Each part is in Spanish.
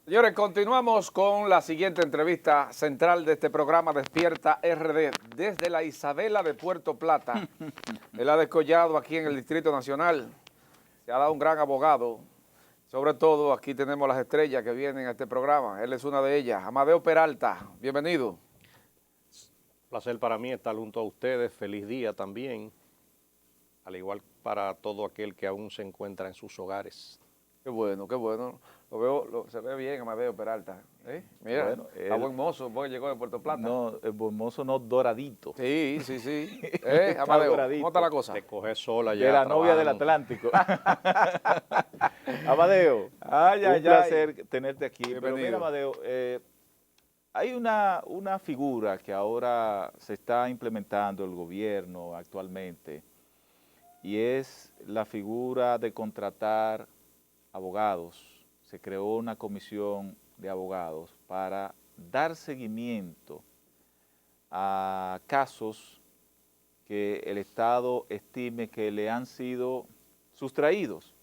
Señores, continuamos con la siguiente entrevista central de este programa Despierta RD desde la Isabela de Puerto Plata. Él ha descollado aquí en el Distrito Nacional. Se ha dado un gran abogado. Sobre todo, aquí tenemos las estrellas que vienen a este programa. Él es una de ellas. Amadeo Peralta, bienvenido. Placer para mí estar junto a ustedes. Feliz día también, al igual para todo aquel que aún se encuentra en sus hogares. Qué bueno, qué bueno. Lo veo, se ve bien Amadeo Peralta. Mira, Bueno, está buen mozo, porque llegó de Puerto Plata. no, el buen mozo no doradito. Sí, sí, sí. Está Amadeo, doradito. ¿cómo está la cosa? De coger sola De ya la novia del trabajando. Atlántico. Amadeo, Ay, un ay, placer tenerte aquí. Pero Bienvenido. mira, Amadeo, hay una figura que ahora se está implementando el gobierno actualmente y es la figura de contratar abogados. Se creó una comisión de abogados para dar seguimiento a casos que el Estado estime que le han sido sustraídos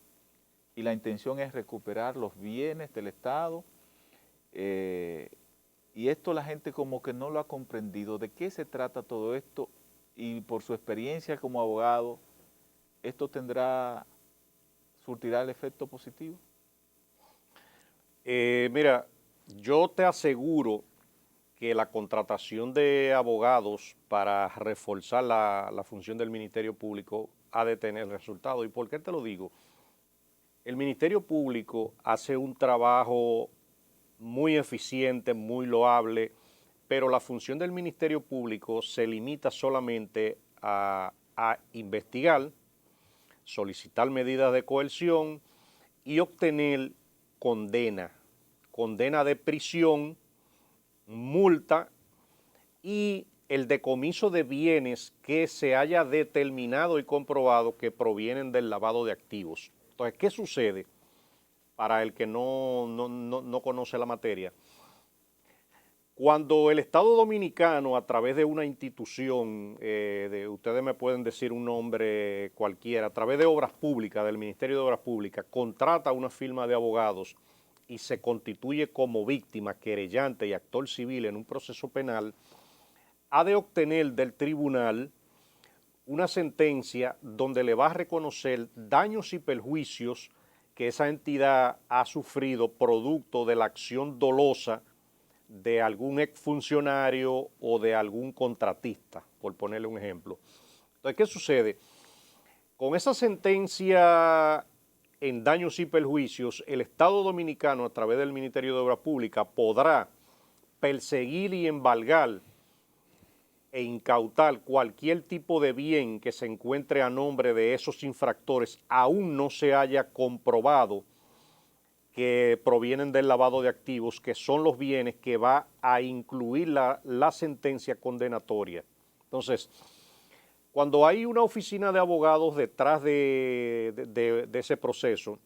y la intención es recuperar los bienes del Estado y esto la gente como que no lo ha comprendido. ¿De qué se trata todo esto? Y por su experiencia como abogado, ¿esto surtirá el efecto positivo? Mira, yo te aseguro que la contratación de abogados para reforzar la función del Ministerio Público ha de tener resultado. ¿Y por qué te lo digo? El Ministerio Público hace un trabajo muy eficiente, muy loable, pero la función del Ministerio Público se limita solamente a investigar, solicitar medidas de coerción y obtener condena de prisión, multa y el decomiso de bienes que se haya determinado y comprobado que provienen del lavado de activos. Entonces, ¿qué sucede? Para el que no conoce la materia, cuando el Estado Dominicano, a través de una institución, ustedes me pueden decir un nombre cualquiera, a través de Obras Públicas, del Ministerio de Obras Públicas, contrata una firma de abogados y se constituye como víctima, querellante y actor civil en un proceso penal, ha de obtener del tribunal una sentencia donde le va a reconocer daños y perjuicios que esa entidad ha sufrido producto de la acción dolosa de algún exfuncionario o de algún contratista, por ponerle un ejemplo. Entonces, ¿qué sucede? Con esa sentencia en daños y perjuicios, el Estado Dominicano, a través del Ministerio de Obras Públicas, podrá perseguir y embargar e incautar cualquier tipo de bien que se encuentre a nombre de esos infractores, aún no se haya comprobado que provienen del lavado de activos, que son los bienes que va a incluir la sentencia condenatoria. Entonces, cuando hay una oficina de abogados detrás de ese proceso,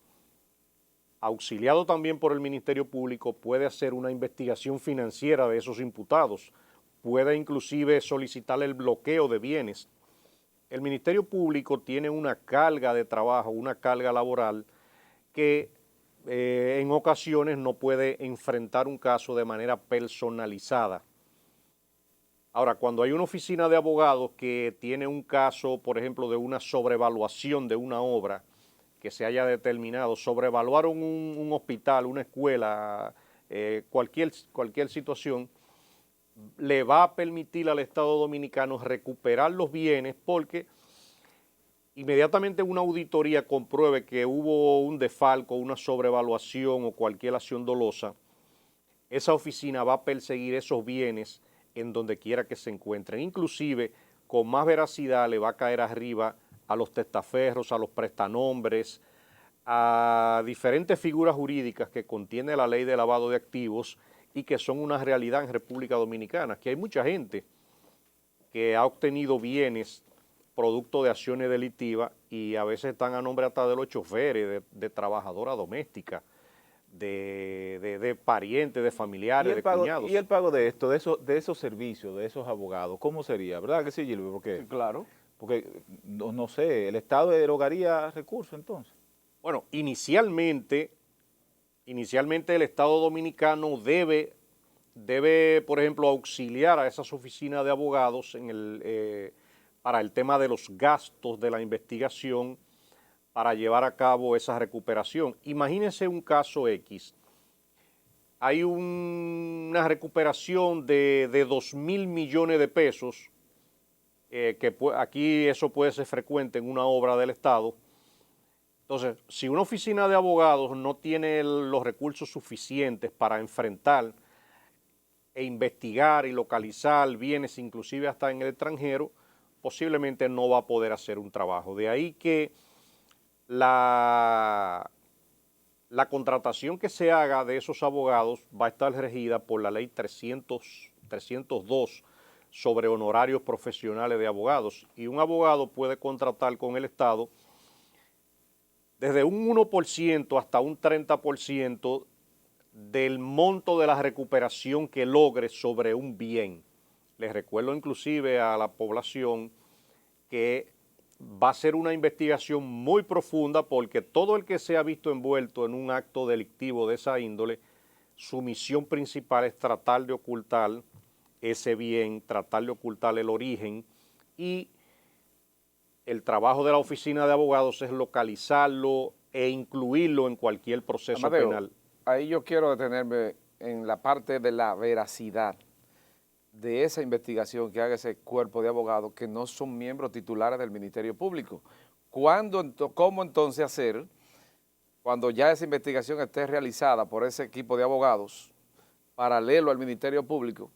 auxiliado también por el Ministerio Público, puede hacer una investigación financiera de esos imputados, puede inclusive solicitar el bloqueo de bienes. El Ministerio Público tiene una carga de trabajo, una carga laboral que en ocasiones no puede enfrentar un caso de manera personalizada. Ahora, cuando hay una oficina de abogados que tiene un caso, por ejemplo, de una sobrevaluación de una obra que se haya determinado, sobrevaluaron un hospital, una escuela, cualquier situación, le va a permitir al Estado Dominicano recuperar los bienes porque inmediatamente una auditoría compruebe que hubo un desfalco, una sobrevaluación o cualquier acción dolosa, esa oficina va a perseguir esos bienes en donde quiera que se encuentren. Inclusive, con más veracidad le va a caer arriba a los testaferros, a los prestanombres, a diferentes figuras jurídicas que contiene la ley de lavado de activos y que son una realidad en República Dominicana, que hay mucha gente que ha obtenido bienes producto de acciones delictivas y a veces están a nombre hasta de los choferes, de trabajadora doméstica, de parientes, de familiares, de cuñados. ¿Y el pago de esto, de esos servicios, de esos abogados, cómo sería? ¿Verdad que sí, Gilbert? Sí, claro. Porque no sé, ¿el Estado erogaría recursos entonces? Bueno, inicialmente inicialmente el Estado Dominicano debe, por ejemplo, auxiliar a esas oficinas de abogados para el tema de los gastos de la investigación para llevar a cabo esa recuperación. Imagínense un caso X. Hay una recuperación de 2.000 millones de pesos, aquí eso puede ser frecuente en una obra del Estado. Entonces, si una oficina de abogados no tiene los recursos suficientes para enfrentar e investigar y localizar bienes, inclusive hasta en el extranjero, posiblemente no va a poder hacer un trabajo. De ahí que la contratación que se haga de esos abogados va a estar regida por la ley 302 sobre honorarios profesionales de abogados, y un abogado puede contratar con el Estado desde un 1% hasta un 30% del monto de la recuperación que logre sobre un bien. Les recuerdo inclusive a la población que va a ser una investigación muy profunda, porque todo el que se ha visto envuelto en un acto delictivo de esa índole, su misión principal es tratar de ocultar ese bien, tratar de ocultar el origen, y el trabajo de la oficina de abogados es localizarlo e incluirlo en cualquier proceso Amadeo, penal. ahí yo quiero detenerme en la parte de la veracidad de esa investigación que haga ese cuerpo de abogados que no son miembros titulares del Ministerio Público. ¿Cómo entonces hacer cuando ya esa investigación esté realizada por ese equipo de abogados paralelo al Ministerio Público?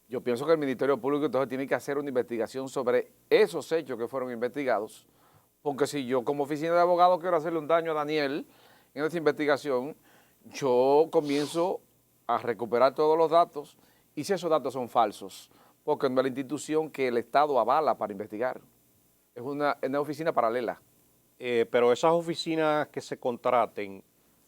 Yo pienso que el Ministerio Público entonces tiene que hacer una investigación sobre esos hechos que fueron investigados, porque si yo como oficina de abogados quiero hacerle un daño a Daniel en esta investigación, yo comienzo a recuperar todos los datos, y si esos datos son falsos, porque no es la institución que el Estado avala para investigar, es una oficina paralela. Pero esas oficinas que se contraten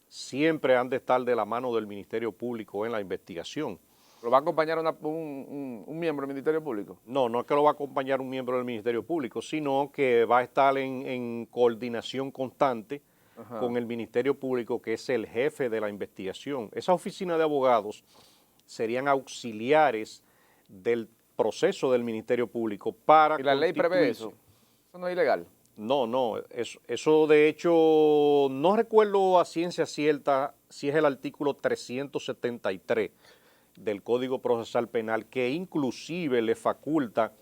siempre han de estar de la mano del Ministerio Público en la investigación. ¿Lo va a acompañar un miembro del Ministerio Público? No, no es que lo va a acompañar un miembro del Ministerio Público, sino que va a estar en coordinación constante con el Ministerio Público, que es el jefe de la investigación. Esa oficina de abogados serían auxiliares del proceso del Ministerio Público para... ¿Y la ley prevé eso? ¿Eso no es ilegal? No, eso de hecho, no recuerdo a ciencia cierta si es el artículo 373 del Código Procesal Penal, que inclusive le faculta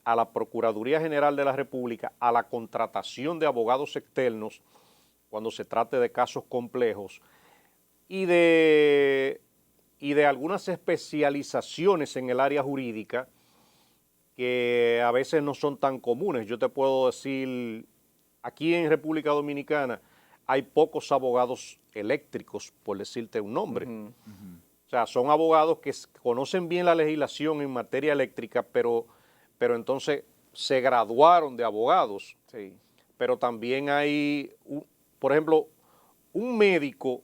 a la Procuraduría General de la República a la contratación de abogados externos cuando se trate de casos complejos y de algunas especializaciones en el área jurídica que a veces no son tan comunes. Yo te puedo decir, aquí en República Dominicana hay pocos abogados eléctricos, por decirte un nombre. O sea, son abogados que conocen bien la legislación en materia eléctrica, pero entonces se graduaron de abogados. Sí. Pero también hay, por ejemplo, un médico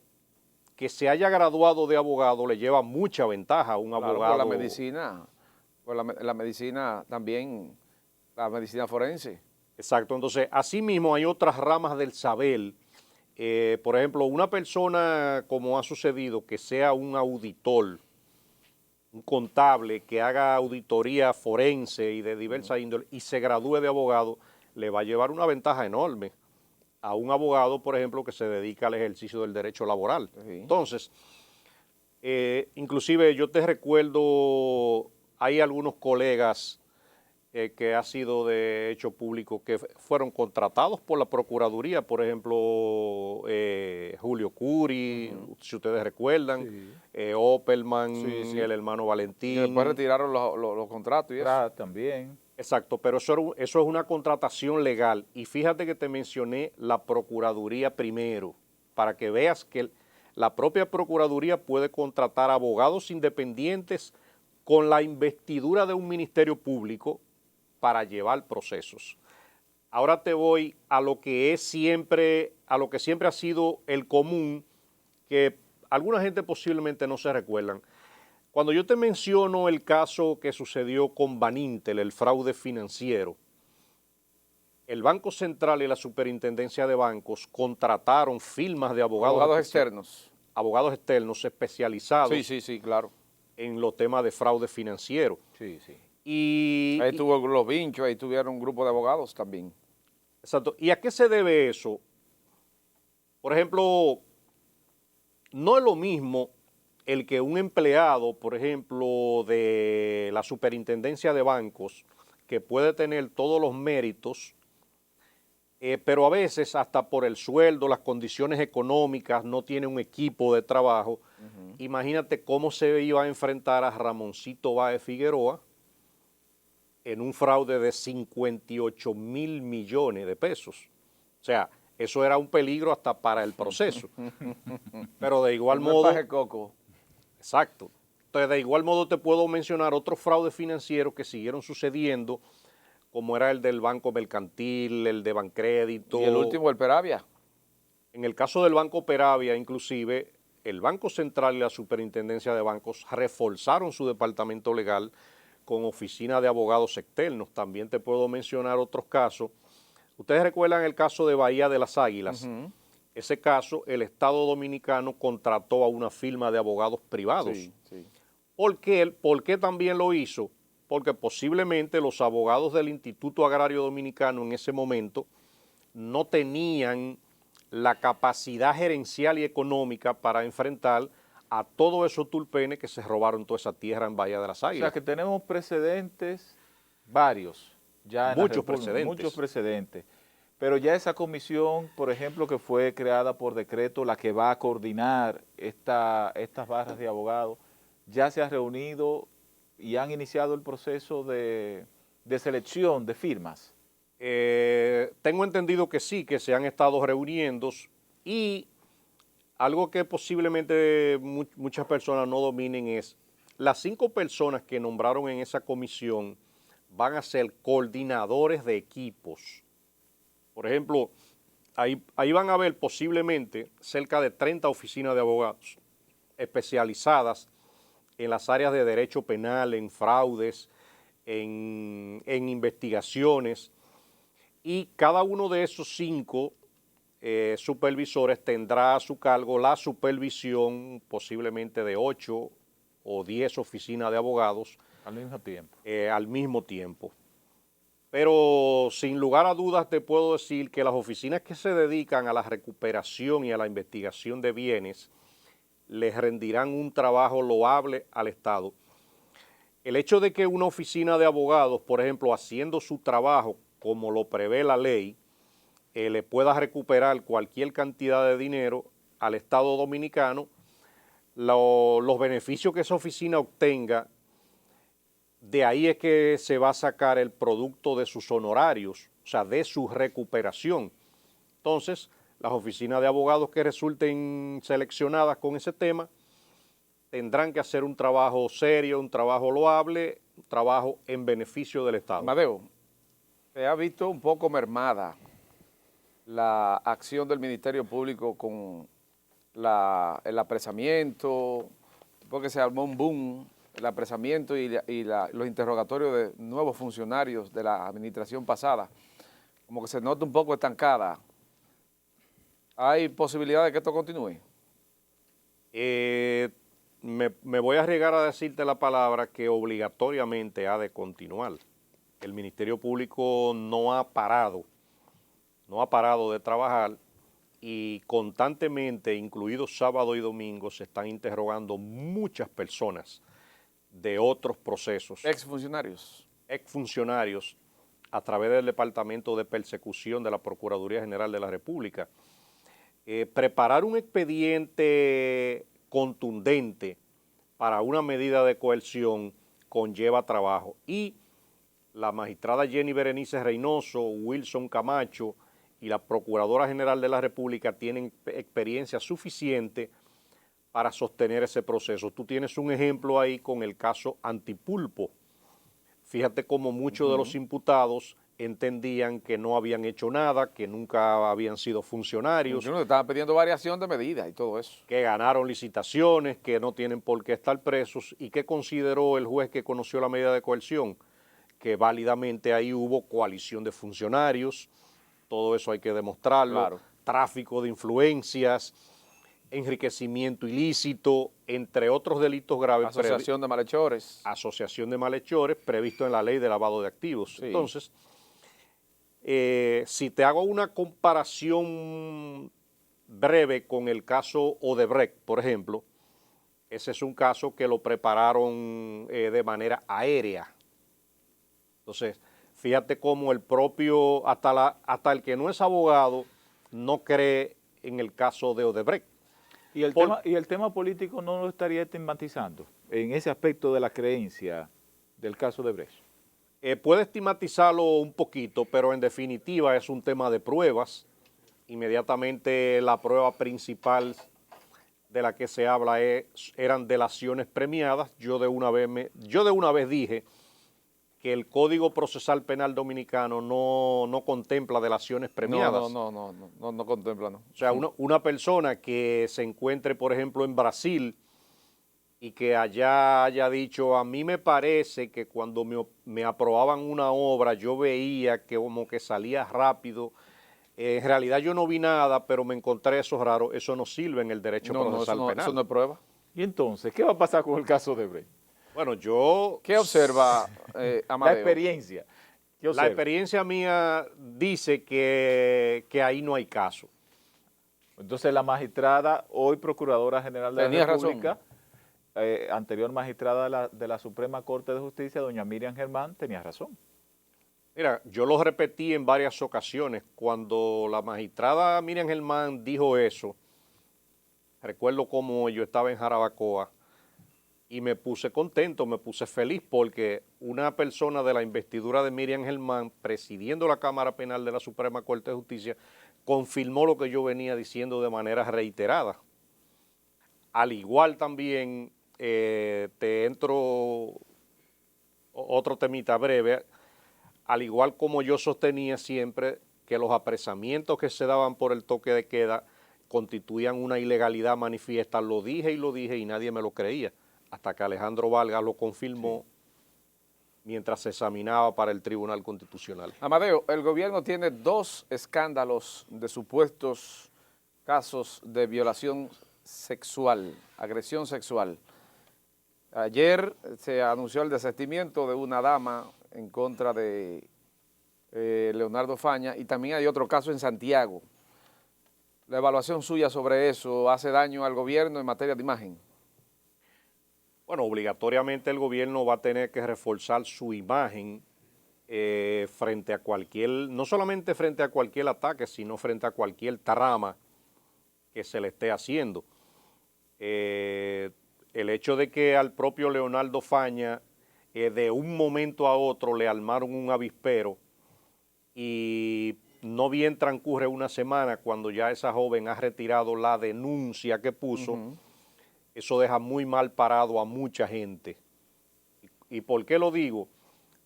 que se haya graduado de abogado le lleva mucha ventaja a un abogado. Por la medicina, la medicina también, la medicina forense. Exacto, entonces asimismo hay otras ramas del saber. Por ejemplo, una persona, como ha sucedido, que sea un auditor, un contable que haga auditoría forense y de diversas índoles y se gradúe de abogado, le va a llevar una ventaja enorme a un abogado, por ejemplo, que se dedica al ejercicio del derecho laboral. Sí. Entonces, inclusive yo te recuerdo, hay algunos colegas que ha sido de hecho público que fueron contratados por la Procuraduría, por ejemplo, Julio Curi, si ustedes recuerdan, Opelman, el hermano Valentín. Y después retiraron los contratos y eso. También. Exacto, pero eso es una contratación legal. Y fíjate que te mencioné la Procuraduría primero, para que veas que la propia Procuraduría puede contratar abogados independientes con la investidura de un ministerio público para llevar procesos. Ahora te voy a lo que siempre ha sido el común, que alguna gente posiblemente no se recuerdan. Cuando yo te menciono el caso que sucedió con Banintel, el fraude financiero, el Banco Central y la Superintendencia de Bancos contrataron firmas de abogados externos. abogados externos especializados Sí, claro. en los temas de fraude financiero. Sí, sí. Y, Ahí estuvo los Vinchos, ahí tuvieron un grupo de abogados también. exacto. ¿Y a qué se debe eso? Por ejemplo, no es lo mismo el que un empleado, por ejemplo, de la superintendencia de bancos, que puede tener todos los méritos, pero a veces hasta por el sueldo, las condiciones económicas, no tiene un equipo de trabajo. Imagínate cómo se iba a enfrentar a Ramoncito Báez Figueroa en un fraude de 58 mil millones de pesos. O sea, eso era un peligro hasta para el proceso. Pero de igual modo... Paje coco. Exacto. Entonces, de igual modo te puedo mencionar otros fraudes financieros que siguieron sucediendo, como era el del Banco Mercantil, el de Bancrédito. Y el último, el Peravia. En el caso del Banco Peravia, inclusive, el Banco Central y la Superintendencia de Bancos reforzaron su departamento legal con oficina de abogados externos. También te puedo mencionar otros casos. Ustedes recuerdan el caso de Bahía de las Águilas. Ese caso, el Estado Dominicano contrató a una firma de abogados privados. Sí. ¿Por qué también lo hizo? Porque posiblemente los abogados del Instituto Agrario Dominicano en ese momento no tenían la capacidad gerencial y económica para enfrentar a todos esos tulpenes que se robaron toda esa tierra en Bahía de las O Águilas. sea que tenemos precedentes varios, ya en la Muchos República, precedentes. muchos precedentes. Pero ya esa comisión, por ejemplo, que fue creada por decreto, la que va a coordinar estas barras de abogados, ya se ha reunido y han iniciado el proceso de selección de firmas. Tengo entendido que sí, que se han estado reuniendo, y algo que posiblemente muchas personas no dominen es, las 5 personas que nombraron en esa comisión van a ser coordinadores de equipos. Por ejemplo, ahí van a haber posiblemente cerca de 30 oficinas de abogados especializadas en las áreas de derecho penal, en fraudes, en investigaciones, y cada uno de esos 5 supervisores tendrá a su cargo la supervisión posiblemente de 8 o 10 oficinas de abogados Al mismo tiempo. al mismo tiempo. Pero sin lugar a dudas te puedo decir que las oficinas que se dedican a la recuperación y a la investigación de bienes les rendirán un trabajo loable al Estado. El hecho de que una oficina de abogados, por ejemplo, haciendo su trabajo como lo prevé la ley, le pueda recuperar cualquier cantidad de dinero al Estado Dominicano, los beneficios que esa oficina obtenga, de ahí es que se va a sacar el producto de sus honorarios, o sea, de su recuperación. Entonces, las oficinas de abogados que resulten seleccionadas con ese tema tendrán que hacer un trabajo serio, un trabajo loable, un trabajo en beneficio del Estado. Amadeo, se ha visto un poco mermada la acción del Ministerio Público con el apresamiento, porque se armó un boom, el apresamiento y los interrogatorios de nuevos funcionarios de la administración pasada, como que se nota un poco estancada. ¿Hay posibilidad de que esto continúe? Me voy a arriesgar a decirte la palabra que obligatoriamente ha de continuar. El Ministerio Público no ha parado de trabajar, y constantemente, incluidos sábado y domingo, se están interrogando muchas personas de otros procesos. Exfuncionarios. Exfuncionarios a través del Departamento de Persecución de la Procuraduría General de la República. Preparar un expediente contundente para una medida de coerción conlleva trabajo, y la magistrada Jenny Berenice Reynoso, Wilson Camacho y la Procuradora General de la República tienen experiencia suficiente para sostener ese proceso. Tú tienes un ejemplo ahí con el caso Antipulpo. Fíjate cómo muchos de los imputados entendían que no habían hecho nada, que nunca habían sido funcionarios. Uno estaban pidiendo variación de medidas y todo eso. Que ganaron licitaciones, que no tienen por qué estar presos, y que consideró el juez que conoció la medida de coerción, que válidamente ahí hubo coalición de funcionarios, todo eso hay que demostrarlo, claro. Tráfico de influencias, enriquecimiento ilícito, entre otros delitos graves. Asociación de malhechores. Asociación de malhechores previsto en la ley de lavado de activos. Sí. Entonces, si te hago una comparación breve con el caso Odebrecht, por ejemplo, ese es un caso que lo prepararon de manera aérea. Entonces, fíjate cómo el propio, hasta el que no es abogado, no cree en el caso de Odebrecht. Y el tema político no lo estaría estigmatizando en ese aspecto de la creencia del caso de Brecht. Puede estigmatizarlo un poquito, pero en definitiva es un tema de pruebas. Inmediatamente la prueba principal de la que se habla eran delaciones premiadas. Yo de una vez dije que el Código Procesal Penal Dominicano no contempla delaciones premiadas. No contempla, no. O sea, una persona que se encuentre, por ejemplo, en Brasil y que allá haya dicho, a mí me parece que cuando me aprobaban una obra yo veía que como que salía rápido. En realidad yo no vi nada, pero me encontré eso raro. Eso no sirve en el derecho procesal penal. Eso no es prueba. Y entonces, ¿qué va a pasar con el caso de Brecht? Bueno, ¿Qué observa Amadeo? La experiencia. La experiencia mía dice que ahí no hay caso. Entonces la magistrada, hoy Procuradora General de la República, anterior magistrada de la Suprema Corte de Justicia, doña Miriam Germán, tenía razón. Mira, yo lo repetí en varias ocasiones. Cuando la magistrada Miriam Germán dijo eso, recuerdo cómo yo estaba en Jarabacoa y me puse contento, me puse feliz porque una persona de la investidura de Miriam Germán, presidiendo la Cámara Penal de la Suprema Corte de Justicia, confirmó lo que yo venía diciendo de manera reiterada. Al igual también, te entro otro temita breve, al igual como yo sostenía siempre que los apresamientos que se daban por el toque de queda constituían una ilegalidad manifiesta, lo dije y nadie me lo creía, hasta que Alejandro Vargas lo confirmó mientras se examinaba para el Tribunal Constitucional. Amadeo, el gobierno tiene 2 escándalos de supuestos casos de violación sexual, agresión sexual. Ayer se anunció el desistimiento de una dama en contra de Leonardo Faña y también hay otro caso en Santiago. La evaluación suya sobre eso, ¿hace daño al gobierno en materia de imagen? Bueno, obligatoriamente el gobierno va a tener que reforzar su imagen frente a cualquier, no solamente frente a cualquier ataque, sino frente a cualquier trama que se le esté haciendo. El hecho de que al propio Leonardo Faña de un momento a otro le armaron un avispero y no bien transcurre una semana cuando ya esa joven ha retirado la denuncia que puso, eso deja muy mal parado a mucha gente. ¿Y por qué lo digo?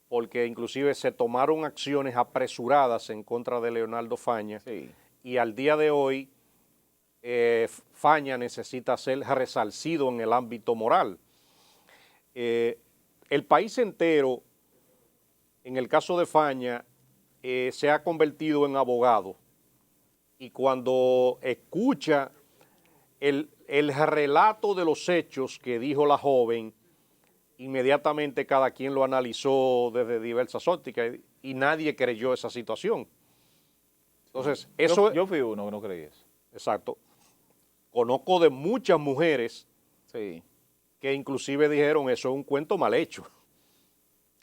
Porque inclusive se tomaron acciones apresuradas en contra de Leonardo Faña y al día de hoy Faña necesita ser resarcido en el ámbito moral. El país entero, en el caso de Faña, se ha convertido en abogado y cuando escucha el relato de los hechos que dijo la joven, inmediatamente cada quien lo analizó desde diversas ópticas y nadie creyó esa situación. Entonces, eso... Yo fui uno que no creí eso. Exacto. Conozco de muchas mujeres que inclusive dijeron eso es un cuento mal hecho.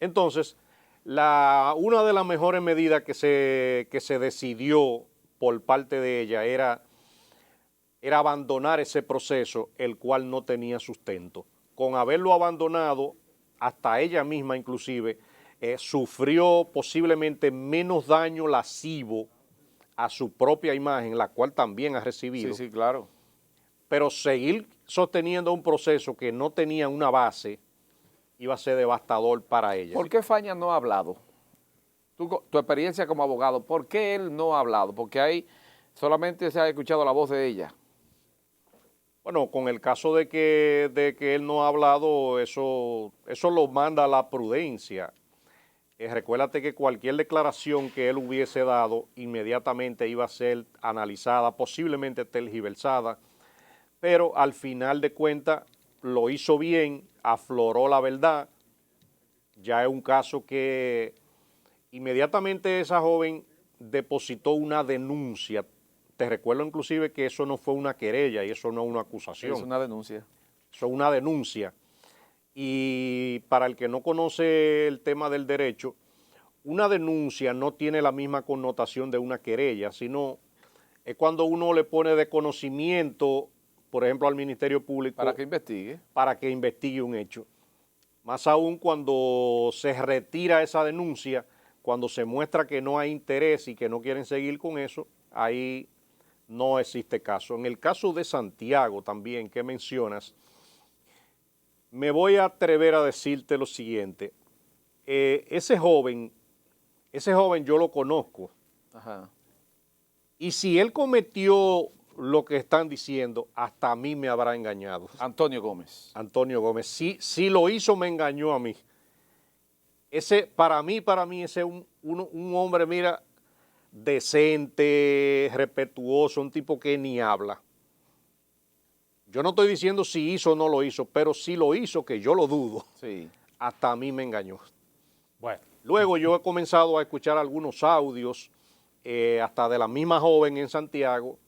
Entonces, una de las mejores medidas que se decidió por parte de ella era abandonar ese proceso, el cual no tenía sustento. Con haberlo abandonado, hasta ella misma inclusive, sufrió posiblemente menos daño lascivo a su propia imagen, la cual también ha recibido. Sí, claro. Pero seguir sosteniendo un proceso que no tenía una base iba a ser devastador para ella. ¿Por qué Faña no ha hablado? Tu experiencia como abogado, ¿por qué él no ha hablado? Porque ahí solamente se ha escuchado la voz de ella. Bueno, con el caso de que él no ha hablado, eso lo manda a la prudencia. Recuérdate que cualquier declaración que él hubiese dado inmediatamente iba a ser analizada, posiblemente tergiversada, pero al final de cuentas lo hizo bien, afloró la verdad. Ya es un caso que inmediatamente esa joven depositó una denuncia. Te recuerdo inclusive que eso no fue una querella y eso no es una acusación. Es una denuncia. Eso es una denuncia. Y para el que no conoce el tema del derecho, una denuncia no tiene la misma connotación de una querella, sino es cuando uno le pone de conocimiento, por ejemplo, al Ministerio Público. Para que investigue. Para que investigue un hecho. Más aún cuando se retira esa denuncia, cuando se muestra que no hay interés y que no quieren seguir con eso, ahí no existe caso. En el caso de Santiago también, que mencionas, me voy a atrever a decirte lo siguiente. Ese joven yo lo conozco. Ajá. Y si él cometió lo que están diciendo, hasta a mí me habrá engañado. Antonio Gómez. Antonio Gómez. Si lo hizo, me engañó a mí. Para mí, ese es un hombre, mira, decente, respetuoso, un tipo que ni habla. Yo no estoy diciendo si hizo o no lo hizo, pero si lo hizo, que yo lo dudo, Sí. hasta a mí me engañó. Bueno, Luego yo he comenzado a escuchar algunos audios, hasta de la misma joven en Santiago,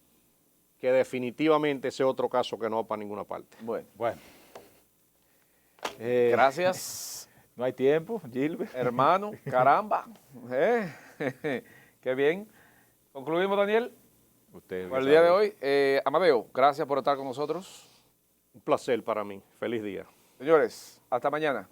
que definitivamente ese es otro caso que no va para ninguna parte. Bueno. bueno. Gracias, No hay tiempo, Gilbert. hermano. Caramba. Qué bien. Concluimos, Daniel, Usted por el día de hoy. Amadeo, gracias por estar con nosotros. Un placer para mí. Feliz día. Señores, hasta mañana.